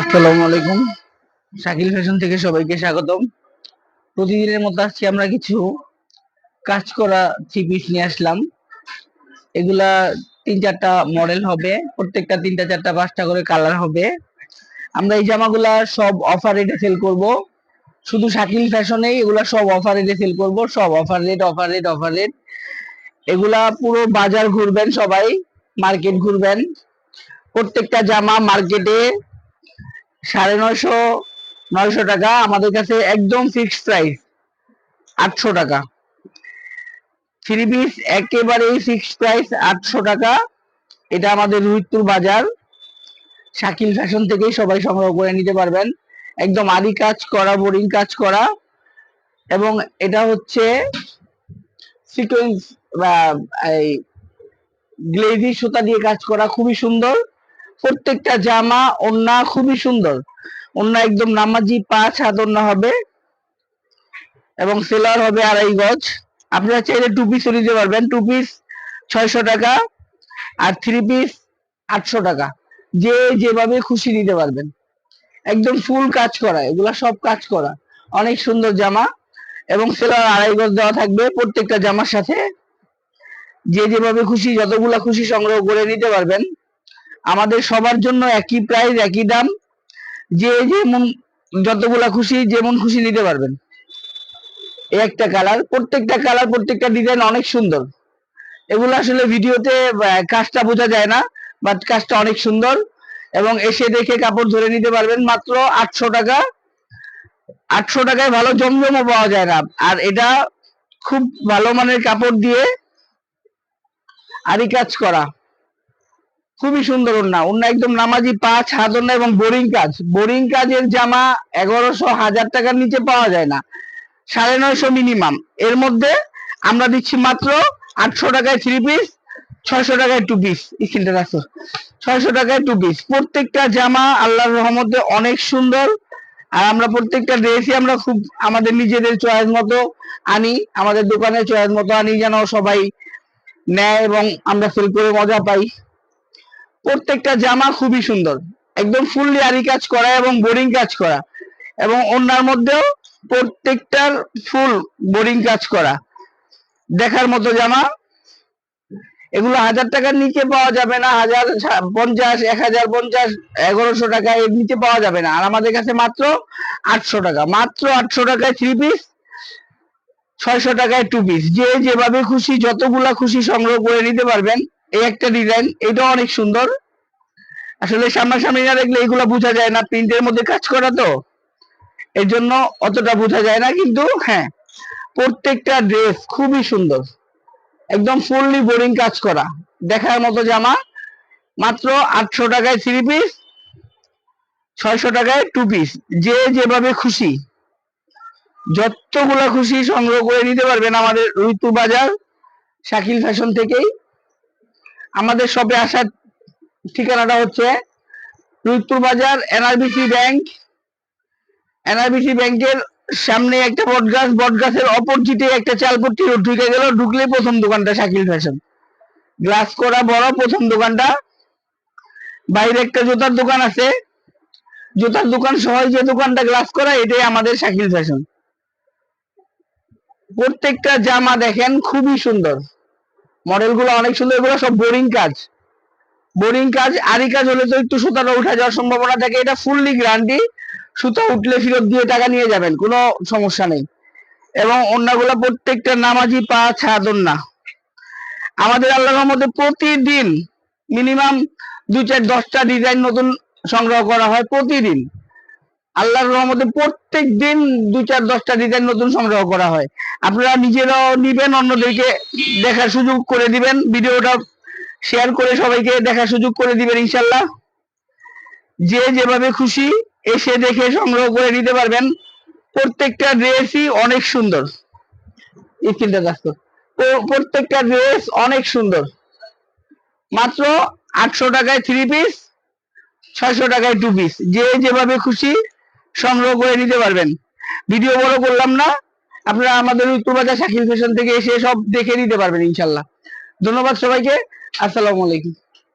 আসসালামু আলাইকুম। শাকিল ফ্যাশন থেকে সবাইকে স্বাগতম। প্রতিদিনের মতো আজকে আমরা কিছু কাজ করা থ্রি পিস নিয়ে আসলাম। এগুলা 3-4টা মডেল হবে, প্রত্যেকটা 3টা 4টা 5টা করে কালার হবে। আমরা এই জামাগুলা সব অফার রেটে সেল করব। শুধু শাকিল ফ্যাশনেই এগুলা সব অফার রেটে সেল করব, সব offer rate offer rate offer rate. এগুলা পুরো বাজার ঘুরবেন, সবাই মার্কেট ঘুরবেন। প্রত্যেকটা জামা মার্কেটে 950 900 টাকা, আমাদের কাছে একদম ফিক্সড প্রাইস 800 টাকা। থ্রি পিস একেবারেই ফিক্সড প্রাইস 800 টাকা। এটা আমাদের রুহিতপুর বাজার শাকিল ফ্যাশন থেকেই সবাই সংগ্রহ করে নিতে পারবেন। একদম আরি কাজ করা, বোরিং কাজ করা, এবং এটা হচ্ছে সিকোয়েন্স বা এই গ্লেজি সুতা দিয়ে কাজ করা, খুবই সুন্দর। প্রত্যেকটা জামা ওন্না খুবই সুন্দর, ওন্না একদম নামাজি 5 হাত ওন্না হবে এবং সেলার হবে 2.5 গজ। আপনারা চাইলে 2 পিসও নিতে পারবেন। 2 পিস 600 টাকা আর 3 পিস 800 টাকা। যে যেভাবে খুশি নিতে পারবেন। একদম ফুল কাজ করা, এগুলা সব কাজ করা, অনেক সুন্দর জামা এবং সেলার 2.5 গজ দেওয়া থাকবে প্রত্যেকটা জামার সাথে। যে যেভাবে খুশি যতগুলা খুশি সংগ্রহ করে নিতে পারবেন। আমাদের সবার জন্য একই প্রাইস, একই দাম। যে যেমন যতগুলা খুশি যেমন খুশি নিতে পারবেন। এই একটা কালার, প্রত্যেকটা কালার প্রত্যেকটা ডিজাইন অনেক সুন্দর। এগুলো আসলে ভিডিওতে কাজটা বোঝা যায় না, বাট কাজটা অনেক সুন্দর এবং এসে দেখে কাপড় ধরে নিতে পারবেন। মাত্র 800 টাকা। 800 টাকায় ভালো জমজমও পাওয়া যায় না। আর এটা খুব ভালো মানের কাপড় দিয়ে আরি কাজ করা, খুবই সুন্দর ওন্না। ওন্না একদম নামাজি 5 হাত ওন্না এবং বোরিং কাজ। বোরিং কাজের জামা 1100 1000 টাকার নিচে পাওয়া যায় না, 950 মিনিমাম। এর মধ্যে আমরা দিচ্ছি মাত্র 800 টাকায় 3 পিস, 600 টাকায় 2 পিস। স্ক্রিনটা রাখো, 600 টাকায় 2 পিস। প্রত্যেকটা জামা আল্লাহর রহমতে অনেক সুন্দর। আর আমরা প্রত্যেকটা ড্রেসই আমরা খুব আমাদের নিজেদের চয়েস মতো আনি, আমাদের দোকানের চয়েস মতো আনি, যেন সবাই নেয় এবং আমরা সেল করে মজা পাই। প্রত্যেকটা জামা খুবই সুন্দর, একদম ফুললি আরি কাজ করা এবং বোরিং কাজ করা, এবং ওন্নার মধ্যেও প্রত্যেকটার ফুল বোরিং কাজ করা, দেখার মতো জামা। এগুলো 1000 টাকার নিচে পাওয়া যাবে না, 1050 1050 1100 টাকা এর নিচে পাওয়া যাবে না। আর আমাদের কাছে মাত্র 800 টাকা, মাত্র 800 টাকায় 3 পিস, 600 টাকায় 2 পিস। যে যেভাবে খুশি যতগুলা খুশি সংগ্রহ করে নিতে পারবেন। এই একটা ডিজাইন, এটাও অনেক সুন্দর। আসলে সামনাসামনি না দেখলে এগুলো বোঝা যায় না, প্রিন্টের মধ্যে কাজ করা তো এর জন্য অতটা বোঝা যায় না, কিন্তু হ্যাঁ প্রত্যেকটা ড্রেস খুবই সুন্দর, একদম ফুললি বোরিং কাজ করা, দেখার মতো জামা। মাত্র 800 টাকায় 3 পিস, 600 টাকায় 2 পিস। যে যেভাবে খুশি যতগুলা খুশি সংগ্রহ করে নিতে পারবেন আমাদের রুহিতপুর বাজার শাকিল ফ্যাশন থেকেই। আমাদের শপে আসার ঠিকানাটা হচ্ছে রুহিতপুর বাজার এনআরবিসি ব্যাংক। এনআরবিসি ব্যাংকের সামনে একটা বটগাছ, বটগাছের অপোজিটে একটা চালপট্টি রোড ঢুকে গেল, ঢুকলেই প্রথম দোকানটা শাকিল ফ্যাশন। গ্লাস করা বড় প্রথম দোকানটা। বাইরে একটা জুতার দোকান আছে, জুতার দোকান সহ যে দোকানটা গ্লাস করা, এটাই আমাদের শাকিল ফ্যাশন। প্রত্যেকটা জামা দেখেন খুবই সুন্দর, মডেলগুলো অনেক সুন্দর। এগুলো সব বোরিং কাজ, বোরিং কাজ। আরি কাজ হলে তো একটু সুতাটা উঠে যাওয়ার সম্ভাবনা থাকে, এটা ফুললি গ্যারান্টি। সুতা উঠলে ফেরত দিয়ে টাকা নিয়ে যাবেন, কোনো সমস্যা নেই। এবং ওন্নাগুলো প্রত্যেকটা নামাজি 5 হাত ওন্না। আমাদের আল্লাহর রহমতে প্রতিদিন মিনিমাম 2 4 10টা ডিজাইন নতুন সংগ্রহ করা হয় প্রতিদিন। আল্লাহর রহমতে প্রত্যেক দিন 2 4 10টা ডিজাইন নতুন সংগ্রহ করা হয়। আপনারা নিজেরাও নিবেন, অন্যদেরকে দেখার সুযোগ করে দিবেন, ভিডিওটা শেয়ার করে সবাইকে দেখার সুযোগ করে দিবেন ইনশাল্লাহ। যে যেভাবে খুশি এসে দেখে সংগ্রহ করে নিতে পারবেন। প্রত্যেকটা ড্রেসই অনেক সুন্দর, স্ক্রিনটা দেখো, প্রত্যেকটা ড্রেস অনেক সুন্দর। মাত্র 800 টাকায় 3 পিস, 600 টাকায় 2 পিস। যে যেভাবে খুশি সংগ্রহ করে নিতে পারবেন। ভিডিও বড় করলাম না, আপনারা আমাদের উত্তর বাজার শাকিল ফ্যাশন থেকে এসে সব দেখে নিতে পারবেন ইনশাল্লাহ। ধন্যবাদ সবাইকে, আসসালামু আলাইকুম।